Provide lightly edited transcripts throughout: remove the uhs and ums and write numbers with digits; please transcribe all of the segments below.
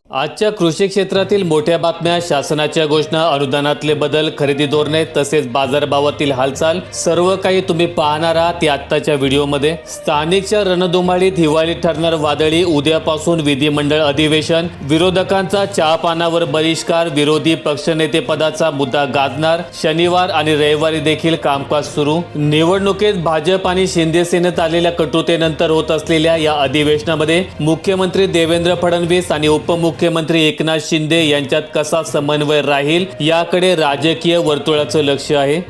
आजच्या कृषी क्षेत्रातील मोठ्या बातम्या, शासनाच्या घोषणा, अनुदानातले बदल, खरेदी धोरणे तसेच बाजारभावातील हालचाल सर्व काही तुम्ही पाहणार आहात या आत्ताच्या व्हिडिओमध्ये। स्थानिकच्या रणधुमाळीत हिवाळी ठरणार वादळी, उद्यापासून विधिमंडळ अधिवेशन, विरोधकांचा चहापानावर बहिष्कार, विरोधी पक्षनेते पदाचा मुद्दा गाजणार, शनिवार आणि रविवारी देखील कामकाज सुरू। निवडणुकीत भाजप आणि शिंदे सेनेत आलेल्या कटुतेनंतर होत असलेल्या या अधिवेशनामध्ये मुख्यमंत्री देवेंद्र फडणवीस आणि उपमुख्यमंत्री एकनाथ शिंदे यांच्यात कसा समन्वय राहील याकडे राजकीय वर्तुळाचं लक्ष आहे।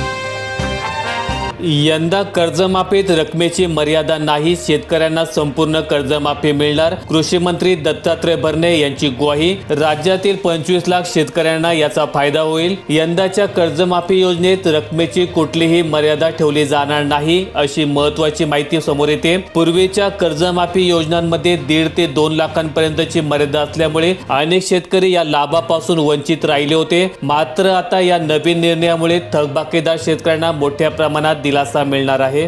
यंदा कर्जमाफीत रकमेची मर्यादा नाही, शेतकऱ्यांना संपूर्ण कर्जमाफी मिळणार, कृषी मंत्री दत्तात्रय भरणे यांची ग्वाही। राज्यातील 25 लाख शेतकऱ्यांना याचा फायदा होईल। यंदाच्या कर्जमाफी योजनेत रकमेची कुठलीही मर्यादा ठेवली जाणार नाही अशी महत्त्वाची माहिती समोर येते। पूर्वीच्या कर्जमाफी योजनांमध्ये 1.5 ते 2 लाखांपर्यंतची मर्यादा असल्यामुळे अनेक शेतकरी या लाभापासून वंचित राहिले होते। मात्र आता या नवीन निर्णयामुळे थकबाकीदार शेतकऱ्यांना मोठ्या प्रमाणात दिलासा मिळणार आहे।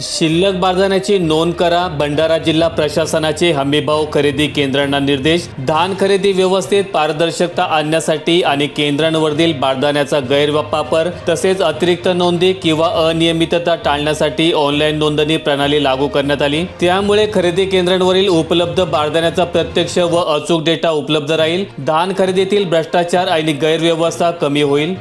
शिल्लक बारदाण्याची नोंद करा, भंडारा जिल्हा प्रशासनाचे हमीभाव खरेदी केंद्रांना निर्देश। धान खरेदी व्यवस्थेत पारदर्शकता आणण्यासाठी आणि केंद्रांवरील बारदाण्याचा गैरवापर तसेच अतिरिक्त नोंदी किंवा अनियमितता टाळण्यासाठी ऑनलाईन नोंदणी प्रणाली लागू करण्यात आली। त्यामुळे खरेदी केंद्रांवरील उपलब्ध बारदाण्याचा प्रत्यक्ष व अचूक डेटा उपलब्ध राहील। धान खरेदीतील भ्रष्टाचार आणि गैरव्यवस्था कमी होईल।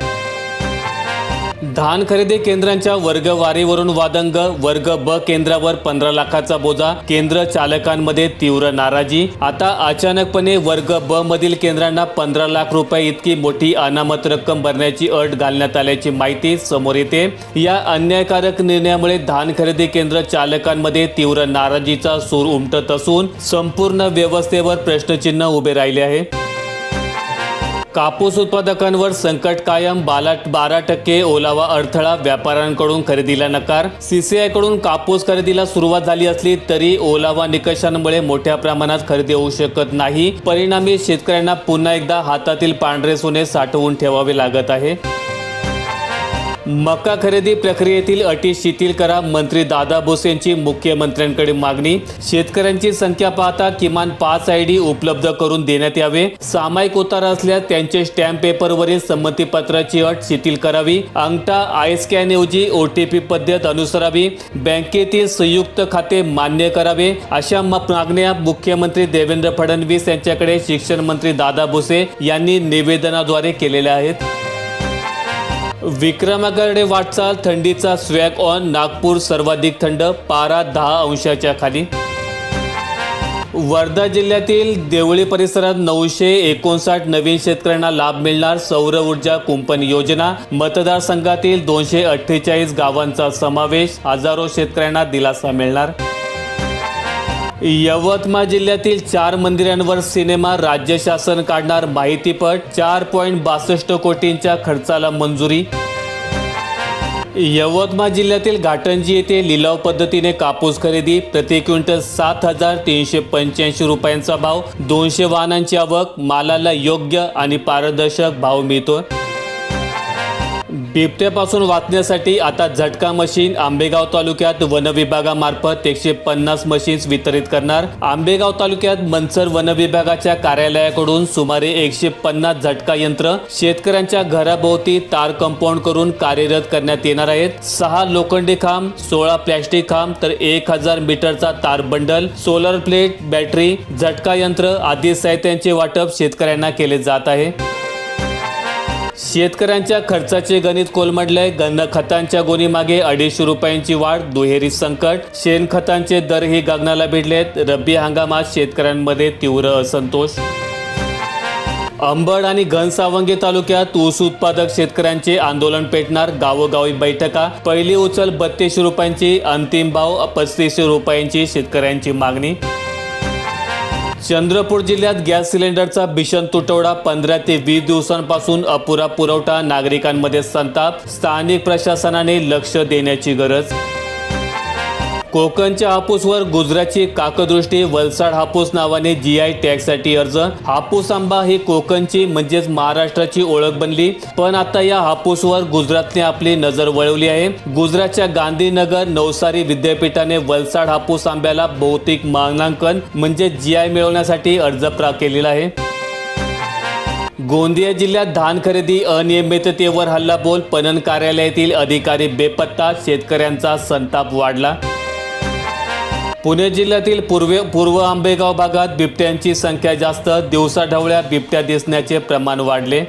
धान खरेदी केंद्रांच्या वर्गवारीवरून वादंग, वर्ग ब केंद्रावर 15 लाखाचा बोजा, केंद्र चालकांमध्ये तीव्र नाराजी। आता अचानकपणे वर्ग ब मधील केंद्रांना 15 लाख रुपये इतकी मोठी अनामत रक्कम भरण्याची अट घालण्यात आल्याची माहिती समोर येते। या अन्यायकारक निर्णयामुळे धान खरेदी केंद्र चालकांमध्ये तीव्र नाराजीचा सूर उमटत असून संपूर्ण व्यवस्थेवर प्रश्नचिन्ह उभे राहिले आहे। कापूस उत्पादकांवर संकट कायम, 12% ओलावा अडथळा, व्यापाऱ्यांकडून खरेदीला नकार। CCI कडून कापूस खरेदीला सुरुवात झाली असली तरी ओलावा निकषांमुळे मोठ्या प्रमाणात खरेदी होऊ शकत नाही। परिणामी शेतकऱ्यांना पुन्हा एकदा हातातील पांढरे सोने साठवून ठेवावे लागत आहे। मका खरेदी प्रक्रियेतील अटी शिथिल करा, मंत्री दादा भुसेंची मुख्यमंत्र्यांकडे मागणी। शेतकऱ्यांची संख्या पाहता किमान 5 ID उपलब्ध करून देण्यात यावे। सामायिक उतारा असल्यास त्यांचे स्टॅम्प पेपरवरील संमतीपत्राची अट शिथिल करावी। अंगठा आय स्कॅन ऐवजी OTP पद्धत अनुसरावी। बँकेतील संयुक्त खाते मान्य करावे। अशा मागण्या मुख्यमंत्री देवेंद्र फडणवीस यांच्याकडे शिक्षण मंत्री दादा भुसे यांनी निवेदनाद्वारे केलेल्या आहेत। विक्रमाकडे वाटचाल, थंडीचा स्वॅग ऑन, नागपूर सर्वाधिक थंड, पारा 10 अंशाच्या खाली। वर्धा जिल्ह्यातील देवळी परिसरात 959 नवीन शेतकऱ्यांना लाभ मिळणार, सौर ऊर्जा कुंपण योजना। मतदारसंघातील 248 गावांचा समावेश, हजारो शेतकऱ्यांना दिलासा मिळणार। यवतमाळ जिल्ह्यातील 4 मंदिरांवर सिनेमा, राज्य शासन काढणार माहितीपट, 4.62 कोटींच्या खर्चाला मंजुरी। यवतमाळ जिल्ह्यातील घाटंजी येथे लिलाव पद्धतीने कापूस खरेदी, प्रति क्विंटल 7,385 रुपयांचा भाव, 200 वाहनांची आवक, मालाला योग्य आणि पारदर्शक भाव मिळतो। बिबट्यापासून वाचण्यासाठी आता झटका मशीन, आंबेगाव तालुक्यात वन विभागामार्फत 150 मशीन्स वितरित करणार। आंबेगाव तालुक्यात मनसर वन विभागाच्या कार्यालयाकडून सुमारे 150 झटका यंत्र शेतकऱ्यांच्या घराभोवती तार कंपाऊंड करून कार्यरत करण्यात येणार आहेत। 6 लोखंडी खांब, 16 प्लॅस्टिक खांब तर 1000 मीटरचा तार बंडल, सोलर प्लेट, बॅटरी, झटका यंत्र आदी साहित्यांचे वाटप शेतकऱ्यांना केले जात आहे। शेतकऱ्यांच्या खर्चाचे गणित कोलमडले, खतांच्या गोणीमागे 250 रुपयांची वाढ, दुहेरी संकट, शेणखतांचे दरही गगनाला भिडलेत, रब्बी हंगामात शेतकऱ्यांमध्ये तीव्र असंतोष। अंबड आणि घनसावंगी तालुक्यात ऊस उत्पादक शेतकऱ्यांचे आंदोलन पेटणार, गावोगावी बैठका, पहिली उचल 32 रुपयांची, अंतिम भाव 35 रुपयांची शेतकऱ्यांची मागणी। चंद्रपूर जिल्ह्यात गॅस सिलेंडरचा भीषण तुटवडा, 15 ते 20 दिवसांपासून अपुरा पुरवठा, नागरिकांमध्ये संताप, स्थानिक प्रशासनाने लक्ष देण्याची गरज। कोकणच्या हापूसवर गुजरातची काकदृष्टी, वलसाड हापूस नावाने GI टॅगसाठी अर्ज. हापूस आंबा ही कोकणची म्हणजेच महाराष्ट्राची ओळख बनली, पण आता या हापूसवर गुजरातने आपली नजर वळवली आहे. गुजरातच्या गांधीनगर नवसारी विद्यापीठाने वलसाड हापूस आंब्याला भौतिक मानांकन म्हणजे GI मिळवण्यासाठी अर्ज केलेला आहे. गोंदिया जिल्ह्यात धान खरेदी अनियमिततेवर हल्लाबोल, पणन कार्यालयातील अधिकारी बेपत्ता, शेतकऱ्यांचा संताप वाढला. पुणे जिल्ह्यातील पूर्व आंबेगाव भागात बिबट्यांची संख्या जास्त, दिवसाढवळ्या बिबट्या दिसण्याचे प्रमाण वाढले.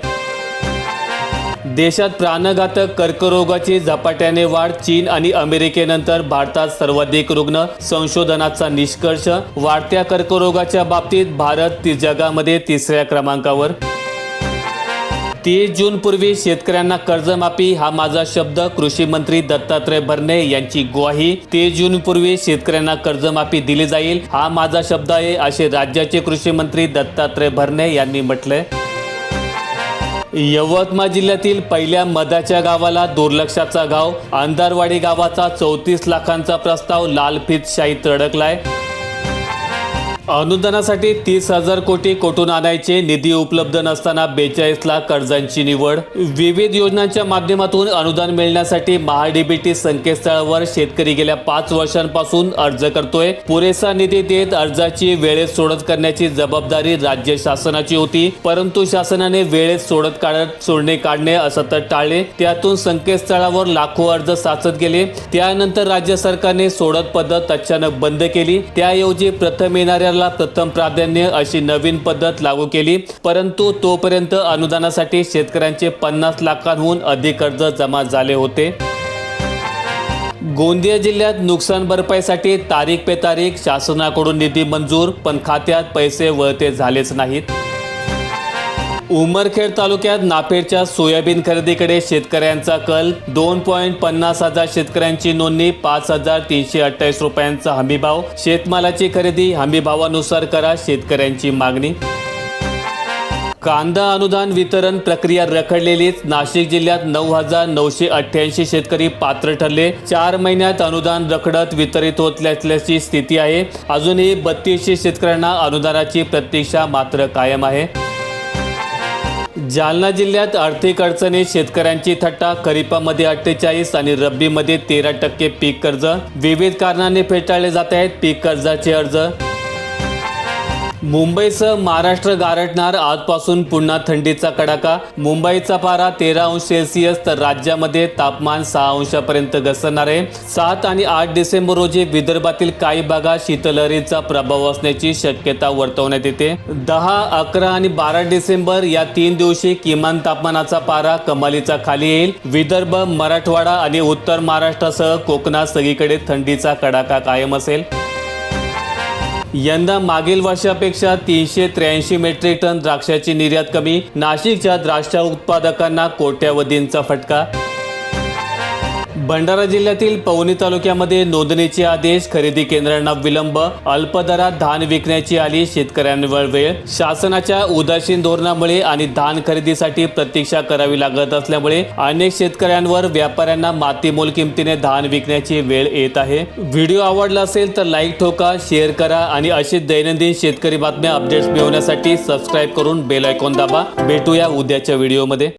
देशात प्राणघातक कर्करोगाची झपाट्याने वाढ, चीन आणि अमेरिकेनंतर भारतात सर्वाधिक रुग्ण, संशोधनाचा निष्कर्ष. वाढत्या कर्करोगाच्या बाबतीत भारत जगामध्ये 3ऱ्या क्रमांकावर. 30 जूनपूर्वी शेतकऱ्यांना कर्जमाफी, हा माझा शब्द. कृषी मंत्री दत्तात्रय भरणे यांची ग्वाही. 30 जूनपूर्वी शेतकऱ्यांना कर्जमाफी दिली जाईल, हा माझा शब्द आहे, असे राज्याचे कृषी मंत्री दत्तात्रय भरणे यांनी म्हटलंय. यवतमाळ जिल्ह्यातील पहिल्या मधाच्या गावाला दुर्लक्षाचा घाव, अंधारवाडी गावाचा 34 लाखांचा प्रस्ताव लालफित शाहीत अडकलाय. अनुदानासाठी 30,000 कोटी कुठून आणायचे, निधी उपलब्ध नसताना 42 लाख कर्जांची निवड. विविध योजनांच्या माध्यमातून अनुदान मिळण्यासाठी महाडीबीटी संकेतस्थळावर शेतकरी गेल्या 5 वर्षांपासून अर्ज करतोय. पुरेसा निधी देत अर्जाची वेळेत सोडत करण्याची जबाबदारी राज्य शासनाची होती, परंतु शासनाने वेळेत सोडणे काढणे सतत टाळले. त्यातून संकेतस्थळावर लाखो अर्ज साचत गेले. त्यानंतर राज्य सरकारने सोडत पद्धत अचानक बंद केली. त्याऐवजी प्रथम येणाऱ्याला प्रथम प्राधान्य अशी नवीन पद्धत लागू केली, परंतु तोपर्यंत अनुदानासाठी शेतकऱ्यांचे 50 लाखांहून अधिक अर्ज जमा झाले होते. गोंदिया जिल्ह्यात नुकसान भरपाईसाठी तारीख पे तारीख, शासनाकडून निधी मंजूर पण खात्यात पैसे वळते झालेच नाहीत. उमरखेड तालुक्यात नाफेडच्या सोयाबीन खरेदीकडे शेतकऱ्यांचा कल. 2,50,000 शेतकऱ्यांची नोंदणी, 5,328 रुपयांचा हमीभाव. शेतमालाची खरेदी हमीभावानुसार करा, शेतकऱ्यांची मागणी. कांदा अनुदान वितरण प्रक्रिया रखडलेलीच. नाशिक जिल्ह्यात 9,988 शेतकरी पात्र ठरले. 4 महिन्यात अनुदान रखडत वितरित होत असल्याची स्थिती आहे. अजूनही 3200 शेतकऱ्यांना अनुदानाची प्रतीक्षा मात्र कायम आहे. जालना जिल्ह्यात आर्थिक अडचणीत शेतकऱ्यांची थट्टा. खरीपामध्ये 48 आणि रब्बीमध्ये 13% पीक कर्ज. विविध कारणांनी फेटाळले जात आहेत पीक कर्जाचे अर्ज. मुंबईसह महाराष्ट्र गारठणार, आजपासून पुन्हा थंडीचा कडाका. मुंबईचा पारा 13 अंश सेल्सिअस तर राज्यामध्ये तापमान 6 अंशापर्यंत घसरणार आहे. 7 आणि 8 डिसेंबर रोजी विदर्भातील काही भागात शीतलहरीचा प्रभाव असण्याची शक्यता वर्तवण्यात येते. 10, 11 आणि 12 डिसेंबर या 3 दिवशी किमान तापमानाचा पारा कमालीचा खाली येईल. विदर्भ, मराठवाडा आणि उत्तर महाराष्ट्रासह कोकणात सगळीकडे थंडीचा कडाका कायम असेल. यंदा मागील वर्षापेक्षा 383 मेट्रिक टन द्राक्षाची निर्यात कमी. नाशिकच्या द्राक्ष उत्पादकांना कोट्यावधींचा फटका. भंडारा जिल्ह्यातील पवनी तालुक्यामध्ये नोंदणीचे आदेश, खरेदी केंद्रांना विलंब. अल्प दरात धान विकण्याची आली शेतकऱ्यांवर वेळ. शासनाच्या उदासीन धोरणामुळे आणि धान खरेदीसाठी प्रतीक्षा करावी लागत असल्यामुळे अनेक शेतकऱ्यांवर, व्यापाऱ्यांना मातीमोल किमतीने धान विकण्याची वेळ येत आहे. व्हिडिओ आवडला असेल तर लाईक ठोका, शेअर करा आणि अशी दैनंदिन शेतकरी बातम्या अपडेट्स मिळवण्यासाठी सबस्क्राईब करून बेल आयकॉन दाबा. भेटूया उद्याच्या व्हिडिओमध्ये.